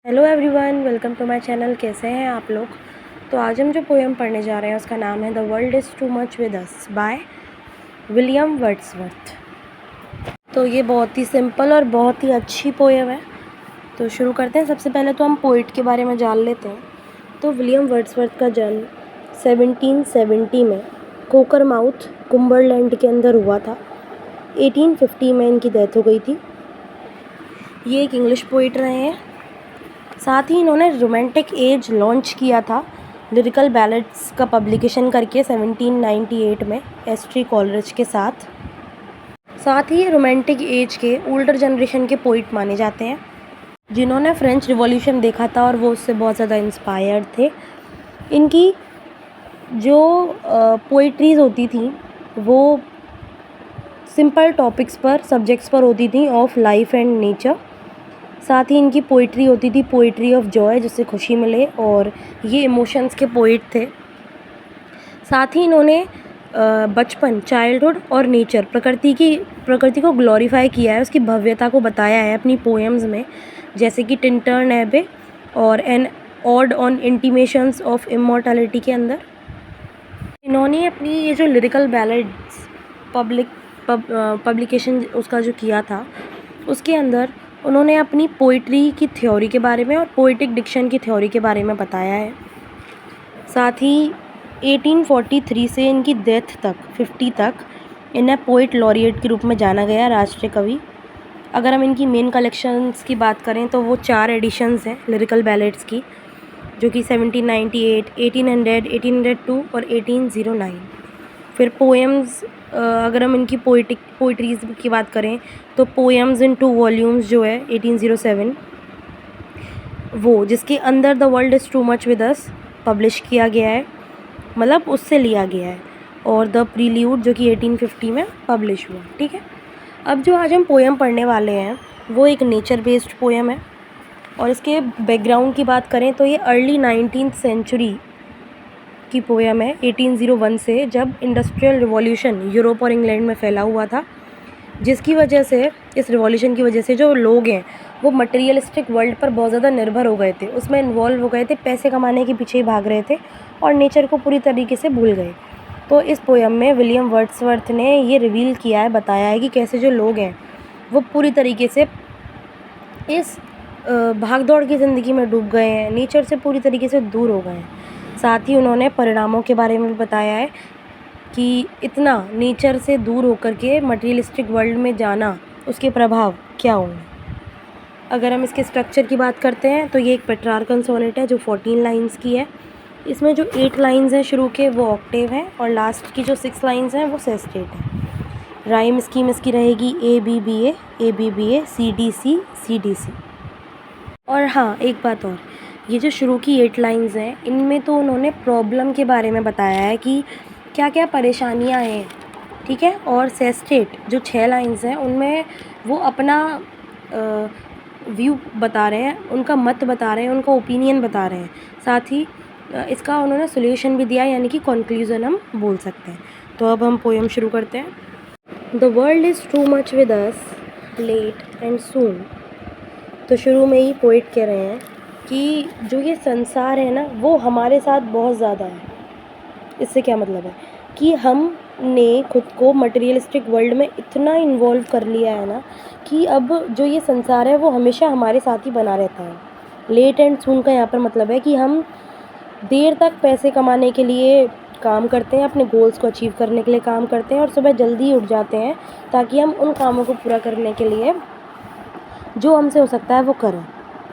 Hello everyone, welcome to my channel. कैसे हैं आप लोग? तो आज हम जो पोएम पढ़ने जा रहे हैं उसका नाम है the world is too much with us by William Wordsworth. तो ये बहुत ही सिंपल और बहुत ही अच्छी पोएम है। तो शुरू करते हैं। सबसे पहले तो हम पोइट के बारे में जान लेते हैं। तो विलियम वर्ड्सवर्थ का जन्म 1770 में कोकरमाउथ, कुंबरलैंड के अंदर हुआ था। 1850 में इनकी डेथ हो गई थी। ये एक इंग्लिश पोइट रहे हैं। साथ ही इन्होंने रोमांटिक एज लॉन्च किया था लिरिकल बैलेड्स का पब्लिकेशन करके 1798 में एस.टी. कॉलरिज के साथ। साथ ही रोमांटिक एज के ओल्डर जनरेशन के पोइट माने जाते हैं जिन्होंने फ्रेंच रिवॉल्यूशन देखा था और वो उससे बहुत ज़्यादा इंस्पायर्ड थे। इनकी जो पोइट्रीज़ होती थी वो सिंपल टॉपिक्स पर, सब्जेक्ट्स पर होती थी ऑफ लाइफ एंड नेचर। साथ ही इनकी पोइट्री होती थी पोइट्री ऑफ जॉय, जिससे खुशी मिले, और ये इमोशंस के पोइट थे। साथ ही इन्होंने बचपन, चाइल्डहुड और नेचर, प्रकृति को ग्लोरीफाई किया है, उसकी भव्यता को बताया है अपनी पोएम्स में, जैसे कि टिंटर्न एबे और an ode on intimations of immortality के अंदर। इन्होंने अपनी ये जो लिरिकल बैलेड्स पब्लिकेशन उसका जो किया था, उसके अंदर उन्होंने अपनी पोइट्री की थ्योरी के बारे में और पोइटिक डिक्शन की थ्योरी के बारे में बताया है। साथ ही 1843 से इनकी डेथ तक 50 तक इन्हें पोइट लॉरिएट के रूप में जाना गया, राष्ट्रीय कवि। अगर हम इनकी मेन कलेक्शंस की बात करें तो वो 4 एडिशंस हैं लिरिकल बैलेड्स की, जो कि 1798, 1800, 1802 और 1809। फिर पोएम्स, अगर हम इनकी पोइट्रीज़ की बात करें तो पोएम्स इन 2 वॉल्यूम्स जो है 1807, वो जिसके अंदर the world is too much with us publish किया गया है, मतलब उससे लिया गया है, और द प्रील्यूड जो कि 1850 में पब्लिश हुआ। ठीक है, अब जो आज हम पोएम पढ़ने वाले हैं वो एक नेचर बेस्ड पोएम है, और इसके बैकग्राउंड की बात करें तो ये अर्ली 19th सेंचुरी की पोएम है, 1801 से, जब इंडस्ट्रियल रिवॉल्यूशन यूरोप और इंग्लैंड में फैला हुआ था, जिसकी वजह से, इस रिवॉल्यूशन की वजह से जो लोग हैं वो मटेरियलिस्टिक वर्ल्ड पर बहुत ज़्यादा निर्भर हो गए थे, उसमें इन्वॉल्व हो गए थे, पैसे कमाने के पीछे ही भाग रहे थे और नेचर को पूरी तरीके से भूल गए। तो इस पोएम में विलियम वर्ड्सवर्थ ने ये रिवील किया है, बताया है कि कैसे जो लोग हैं वो पूरी तरीके से इस भाग दौड़ की ज़िंदगी में डूब गए हैं, नेचर से पूरी तरीके से दूर हो गए हैं। साथ ही उन्होंने परिणामों के बारे में भी बताया है कि इतना नेचर से दूर होकर के मटेरियलिस्टिक वर्ल्ड में जाना, उसके प्रभाव क्या होंगे। अगर हम इसके स्ट्रक्चर की बात करते हैं तो ये एक पेट्रार्कन सोनेट है जो 14 लाइंस की है। इसमें जो 8 लाइंस हैं शुरू के वो ऑक्टेव हैं, और लास्ट की जो 6 लाइंस हैं वो सेस्टेट है। राइम स्कीम इसकी रहेगी ABBA, ABBA, CDC, CDC। और हाँ, एक बात और, ये जो शुरू की 8 लाइंस हैं इनमें तो उन्होंने प्रॉब्लम के बारे में बताया है कि क्या क्या परेशानियां हैं। ठीक है, और सेस्टेट जो 6 लाइंस हैं उनमें वो अपना व्यू बता रहे हैं, उनका मत बता रहे हैं, उनका ओपिनियन बता रहे हैं। साथ ही इसका उन्होंने सोल्यूशन भी दिया, यानी कि कंक्लूजन हम बोल सकते हैं। तो अब हम पोएम शुरू करते हैं। The world is too much with us late and soon. तो शुरू में ही पोइट कह रहे हैं कि जो ये संसार है ना वो हमारे साथ बहुत ज़्यादा है। इससे क्या मतलब है कि हमने खुद को मटेरियलिस्टिक वर्ल्ड में इतना इन्वॉल्व कर लिया है ना कि अब जो ये संसार है वो हमेशा हमारे साथ ही बना रहता है। लेट एंड सून का यहाँ पर मतलब है कि हम देर तक पैसे कमाने के लिए काम करते हैं, अपने गोल्स को अचीव करने के लिए काम करते हैं, और सुबह जल्दी उठ जाते हैं ताकि हम उन कामों को पूरा करने के लिए जो हमसे हो सकता है वो करें,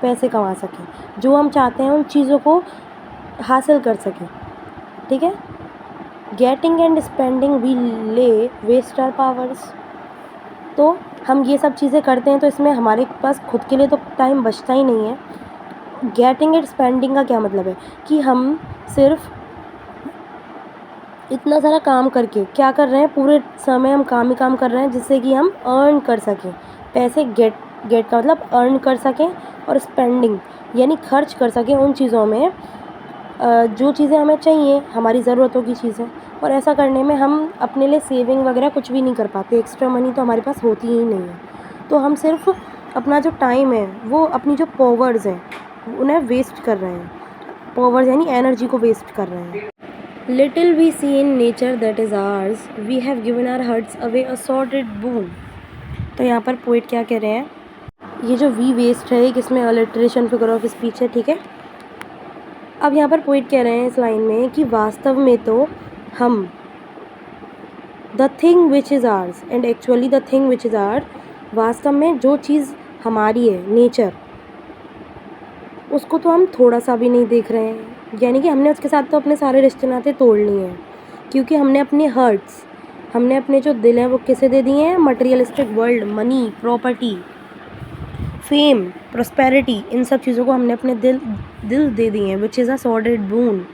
पैसे कमा सकें, जो हम चाहते हैं उन चीज़ों को हासिल कर सकें। ठीक है, गेटिंग एंड स्पेंडिंग वी ले वेस्ट आवर पावर्स। तो हम ये सब चीज़ें करते हैं तो इसमें हमारे पास खुद के लिए तो टाइम बचता ही नहीं है। गेटिंग एंड स्पेंडिंग का क्या मतलब है कि हम सिर्फ इतना सारा काम करके क्या कर रहे हैं, पूरे समय हम काम ही काम कर रहे हैं जिससे कि हम अर्न कर सकें पैसे। गेट का मतलब अर्न कर सकें, और स्पेंडिंग यानी खर्च कर सकें उन चीज़ों में जो चीज़ें हमें चाहिए, हमारी ज़रूरतों की चीज़ें। और ऐसा करने में हम अपने लिए सेविंग वगैरह कुछ भी नहीं कर पाते, एक्स्ट्रा मनी तो हमारे पास होती ही नहीं है। तो हम सिर्फ अपना जो टाइम है वो, अपनी जो पावर्स हैं उन्हें वेस्ट कर रहे हैं, पावर्स यानी एनर्जी को वेस्ट कर रहे हैं। Little we see in nature that is ours, we have given our hearts away a sordid boon. तो यहाँ पर पोइट क्या कह रहे हैं, ये जो वी वेस्ट है किसमें अलिटरेशन फिगर ऑफ स्पीच है, ठीक है। अब यहाँ पर पोइट कह रहे हैं इस लाइन में कि वास्तव में तो हम the thing which is ours and actually the thing which is ours, वास्तव में जो चीज़ हमारी है नेचर, उसको तो हम थोड़ा सा भी नहीं देख रहे हैं। यानी कि हमने उसके साथ तो अपने सारे रिश्ते नाते तोड़ लिए हैं, क्योंकि हमने अपने हर्ट्स, हमने अपने जो दिल हैं वो किसे दे दिए हैं, materialistic world, money, property, fame, prosperity, इन सब चीज़ों को हमने अपने दिल दे दिए हैं। विच इज़ अ सॉर्डेड बून।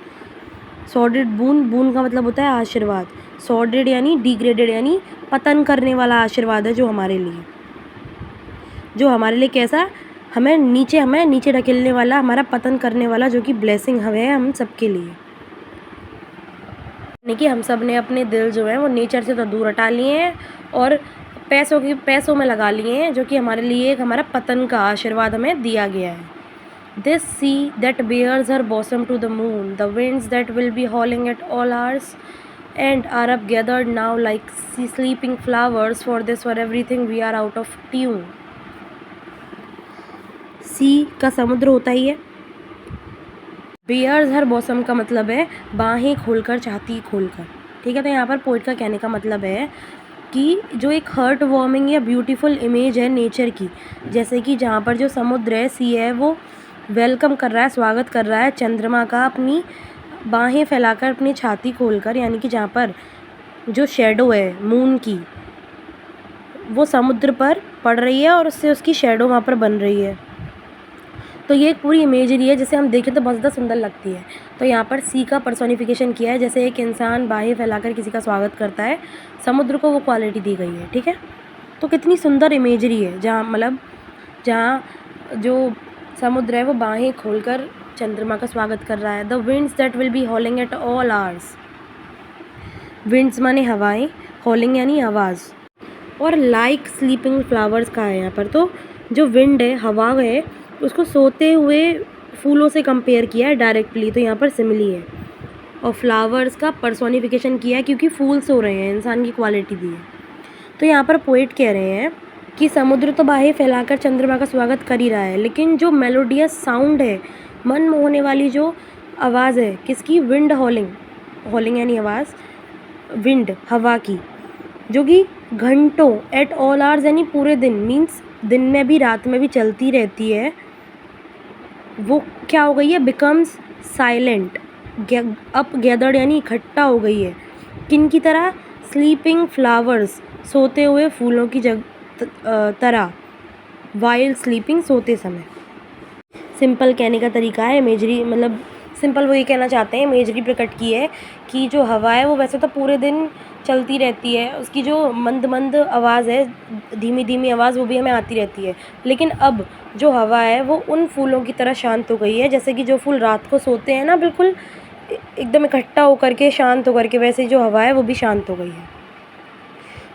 सॉर्डेड बून का मतलब होता है आशीर्वाद। सॉर्डेड यानी डिग्रेडेड, यानी पतन करने वाला आशीर्वाद है जो हमारे लिए कैसा, हमें नीचे ढकेलने वाला, हमारा पतन करने वाला, जो कि ब्लेसिंग है हम सबके लिए। यानी कि हम सब ने अपने दिल जो है वो नेचर से तो दूर हटा लिए हैं और पैसों में लगा लिए हैं, जो कि हमारे लिए एक हमारा पतन का आशीर्वाद हमें दिया गया है। This sea that bears her bosom to the moon, the winds that will be howling at all hours, and are up gathered now like sleeping flowers, for everything we are out of tune. सी का समुद्र होता ही है, bears her bosom का मतलब है बाहें खोलकर, छाती खोलकर, ठीक है। तो यहाँ पर पोइट का कहने का मतलब है कि जो एक हार्ट वार्मिंग या ब्यूटीफुल इमेज है नेचर की, जैसे कि जहाँ पर जो समुद्र है, सी है, वो वेलकम कर रहा है, स्वागत कर रहा है चंद्रमा का अपनी बाहें फैलाकर, अपनी छाती खोलकर, यानी कि जहाँ पर जो शेडो है मून की वो समुद्र पर पड़ रही है और उससे उसकी शेडो वहाँ पर बन रही है। तो ये एक पूरी इमेजरी है जिसे हम देखें तो बहुत ज़्यादा सुंदर लगती है। तो यहाँ पर सी का पर्सोनिफिकेशन किया है, जैसे एक इंसान बाहें फैलाकर किसी का स्वागत करता है, समुद्र को वो क्वालिटी दी गई है, ठीक है। तो कितनी सुंदर इमेजरी है, जहाँ जो समुद्र है वो बाहें खोलकर चंद्रमा का स्वागत कर रहा है। The winds that will be हॉलिंग at all hours, winds माने हवाएं, हॉलिंग यानी आवाज़, और लाइक स्लीपिंग फ्लावर्स का है यहाँ पर। तो जो विंड है, हवा है, उसको सोते हुए फूलों से कंपेयर किया है डायरेक्टली, तो यहाँ पर सिमिली है। और फ्लावर्स का पर्सोनिफिकेशन किया है क्योंकि फूल सो रहे हैं, इंसान की क्वालिटी दी है। तो यहाँ पर पोइट कह रहे हैं कि समुद्र तो बाहें फैलाकर चंद्रमा का स्वागत कर ही रहा है, लेकिन जो मेलोडियस साउंड है, मन मोहने वाली जो आवाज़ है, किसकी, विंड हॉलिंग यानी आवाज़, विंड हवा की, जो कि घंटों, एट ऑल आवर्स यानी पूरे दिन, मीन्स दिन में भी रात में भी चलती रहती है, वो क्या हो गई है, बिकम्स साइलेंट, अप गैदर्ड यानी इकट्ठा हो गई है, किन की तरह, स्लीपिंग फ्लावर्स, सोते हुए फूलों की तरह, वाइल स्लीपिंग, सोते समय। सिंपल कहने का तरीका है, इमेजरी मतलब सिंपल वो ये कहना चाहते हैं, इमेजरी प्रकट की है कि जो हवा है वो वैसे तो पूरे दिन चलती रहती है, उसकी जो मंद आवाज़ है, धीमी धीमी आवाज़, वो भी हमें आती रहती है, लेकिन अब जो हवा है वो उन फूलों की तरह शांत हो गई है, जैसे कि जो फूल रात को सोते हैं ना, बिल्कुल एकदम इकट्ठा होकर के, शांत होकर के, वैसे जो हवा है वो भी शांत हो गई है।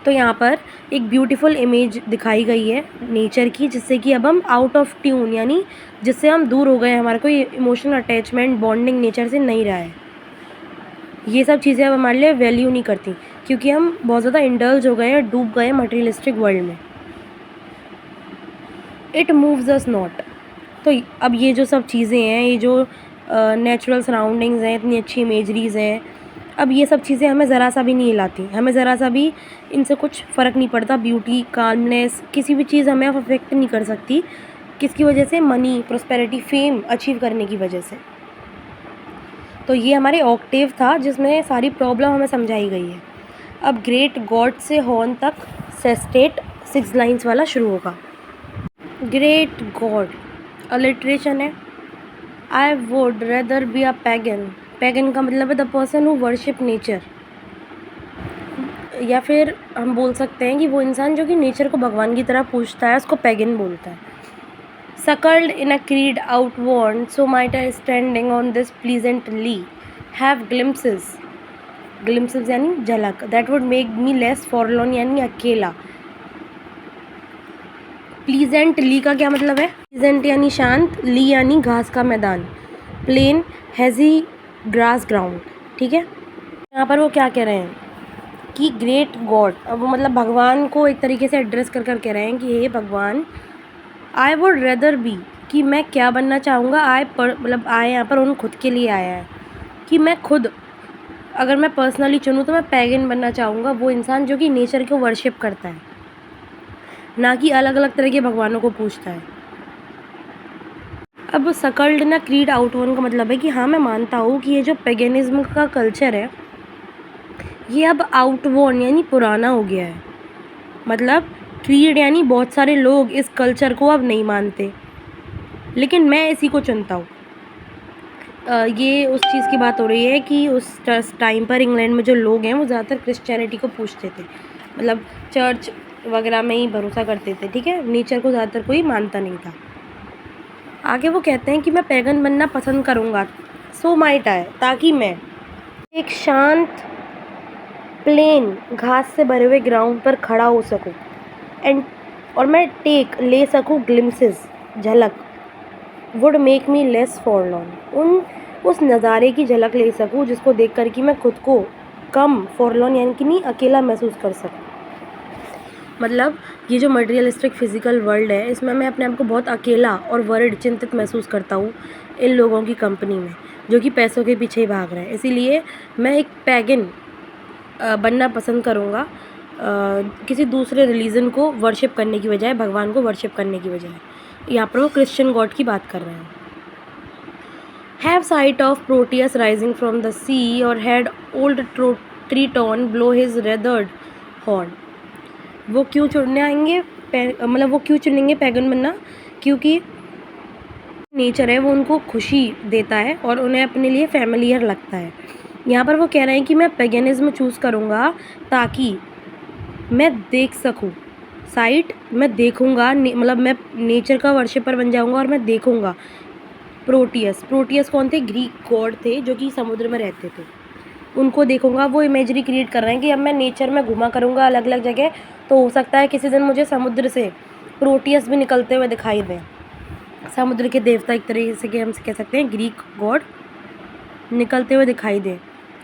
तो यहाँ पर एक ब्यूटीफुल इमेज दिखाई गई है नेचर की, जिससे कि अब हम आउट ऑफ ट्यून, यानी जिससे हम दूर हो गए, हमारा कोई इमोशनल अटैचमेंट, बॉन्डिंग नेचर से नहीं रहा है। ये सब चीज़ें अब हमारे लिए वैल्यू नहीं करती, क्योंकि हम बहुत ज़्यादा इंडल्ज हो गए हैं, डूब गए मटेरियलिस्टिक वर्ल्ड में। It moves us not. तो अब ये जो सब चीज़ें हैं, ये जो नेचुरल सराउंडिंग्स हैं, इतनी अच्छी इमेजरीज़ हैं, अब ये सब चीज़ें हमें ज़रा सा भी नहीं हिलाती, हमें ज़रा सा भी इनसे कुछ फ़र्क नहीं पड़ता। ब्यूटी, काल्मनेस, किसी भी चीज़ हमें अफेक्ट नहीं कर सकती, किसकी वजह से, मनी, प्रॉस्पेरिटी, फेम अचीव करने की वजह से। तो ये हमारे ऑक्टेव था जिसमें सारी प्रॉब्लम हमें समझाई गई है। अब ग्रेट गॉड से हॉर्न तक सेस्टेट 6 लाइन्स वाला शुरू होगा। ग्रेट गॉड अलिट्रेशन है, I would rather be a pagan. Pagan का मतलब है the person who worship nature, या फिर हम बोल सकते हैं कि वो इंसान जो कि नेचर को भगवान की तरह पूजता है, उसको पैगन बोलता है। Suckled in a creed outworn, so might I standing on this pleasant lea have glimpses यानी झलक, that would make me less forlorn यानी अकेला, प्लीजेंट, ली का क्या मतलब है? प्लीजेंट यानी शांत, ली यानी घास का मैदान, प्लेन हैज़ी ग्रास ग्राउंड। ठीक है, यहाँ पर वो क्या कह रहे हैं कि ग्रेट गॉड, अब वो मतलब भगवान को एक तरीके से एड्रेस कर कर कह रहे हैं कि हे भगवान, आई वुड रेदर बी, कि मैं क्या बनना चाहूँगा, मतलब आए यहाँ पर उन खुद के लिए आया है कि मैं खुद, अगर मैं पर्सनली चुनूँ तो मैं पैगन बनना चाहूँगा, वो इंसान जो कि नेचर को वर्शिप करता है, ना कि अलग अलग तरह के भगवानों को पूजता है। अब सकल्ड ना क्रीड आउटवर्न का मतलब है कि हाँ, मैं मानता हूँ कि ये जो पैगनिज्म का कल्चर है ये अब आउटवर्न यानी पुराना हो गया है। मतलब क्रीड यानी बहुत सारे लोग इस कल्चर को अब नहीं मानते, लेकिन मैं इसी को चुनता हूँ। ये उस चीज़ की बात हो रही है कि उस टाइम पर इंग्लैंड में जो लोग हैं वो ज़्यादातर क्रिश्चियनिटी को पूछते थे, मतलब चर्च वगैरह में ही भरोसा करते थे। ठीक है, नेचर को ज़्यादातर कोई मानता नहीं था। आगे वो कहते हैं कि मैं पैगन बनना पसंद करूँगा, सो माइट आए, ताकि मैं एक शांत प्लेन घास से भरे हुए ग्राउंड पर खड़ा हो सकूं और मैं ले सकूं ग्लिम्सेस, झलक, वुड मेक मी लेस फॉरलॉन, उस नज़ारे की झलक ले सकूं जिसको देख कर कि मैं खुद को कम फॉरलॉन यानी कि नहीं अकेला महसूस कर सकूं। मतलब ये जो मटेरियलिस्टिक फिजिकल वर्ल्ड है इसमें मैं अपने आप को बहुत अकेला और वरिड, चिंतित महसूस करता हूँ इन लोगों की कंपनी में जो कि पैसों के पीछे ही भाग रहे हैं। इसीलिए मैं एक पैगन बनना पसंद करूँगा, किसी दूसरे रिलीजन को वर्शिप करने की बजाय, भगवान को वर्शिप करने की बजाय। यहाँ पर वो क्रिश्चियन गॉड की बात कर रहे हैं। Have sight of Proteus rising from the sea और had old Triton blow his wreathed horn. वो क्यों चुनने आएंगे, मतलब वो क्यों चुनेंगे पैगन बनना? क्योंकि नेचर है वो उनको खुशी देता है और उन्हें अपने लिए फैमिलियर लगता है। यहाँ पर वो कह रहे हैं कि मैं पैगनिज्म चूज़ करूँगा ताकि मैं देख सकूँ, साइट मैं देखूँगा, मतलब मैं नेचर का वर्शिपर बन जाऊँगा और मैं देखूँगा प्रोटियस कौन थे? ग्रीक गॉड थे जो कि समुद्र में रहते थे, उनको देखूँगा। वो इमेजरी क्रिएट कर रहे हैं कि अब मैं नेचर में घुमा करूँगा अलग अलग जगह, तो हो सकता है किसी दिन मुझे समुद्र से प्रोटियस भी निकलते हुए दिखाई दें। समुद्र के देवता एक तरीके से कि हम कह सकते हैं ग्रीक गॉड निकलते हुए दिखाई दें।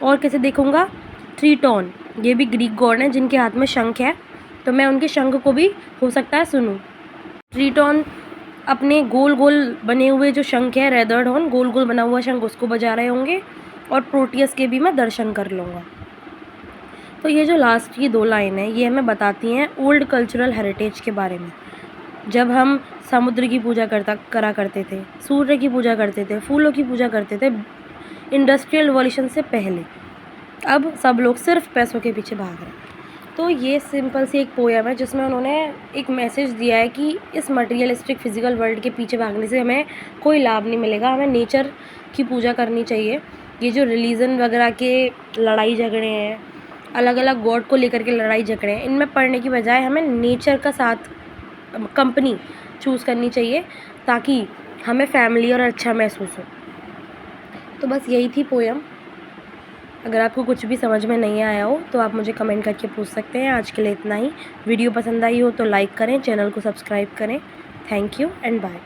और कैसे देखूँगा? ट्रीटॉन, ये भी ग्रीक गॉड हैं जिनके हाथ में शंख है, तो मैं उनके शंख को भी हो सकता है सुनूँ। ट्रीटॉन अपने गोल गोल बने हुए जो शंख है, रेदर्ड हॉर्न, गोल गोल बना हुआ शंख, उसको बजा रहे होंगे और प्रोटियस के भी मैं दर्शन कर लूँगा। तो ये जो लास्ट की 2 लाइन है ये हमें बताती हैं ओल्ड कल्चरल हेरिटेज के बारे में। जब हम समुद्र की पूजा करा करते थे, सूर्य की पूजा करते थे, फूलों की पूजा करते थे इंडस्ट्रियल रिवॉल्यूशन से पहले, अब सब लोग सिर्फ पैसों के पीछे भाग रहे हैं। तो ये सिंपल सी एक पोएम है जिसमें उन्होंने एक मैसेज दिया है कि इस मटेरियलिस्टिक फिजिकल वर्ल्ड के पीछे भागने से हमें कोई लाभ नहीं मिलेगा, हमें नेचर की पूजा करनी चाहिए। ये जो रिलीजन वगैरह के लड़ाई झगड़े हैं, अलग अलग गॉड को लेकर के लड़ाई झगड़े हैं, इनमें पढ़ने की बजाय हमें नेचर का साथ कंपनी चूज़ करनी चाहिए ताकि हमें फैमिली और अच्छा महसूस हो। तो बस यही थी पोएम। अगर आपको कुछ भी समझ में नहीं आया हो तो आप मुझे कमेंट करके पूछ सकते हैं। आज के लिए इतना ही। वीडियो पसंद आई हो तो लाइक करें, चैनल को सब्सक्राइब करें। Thank you and bye.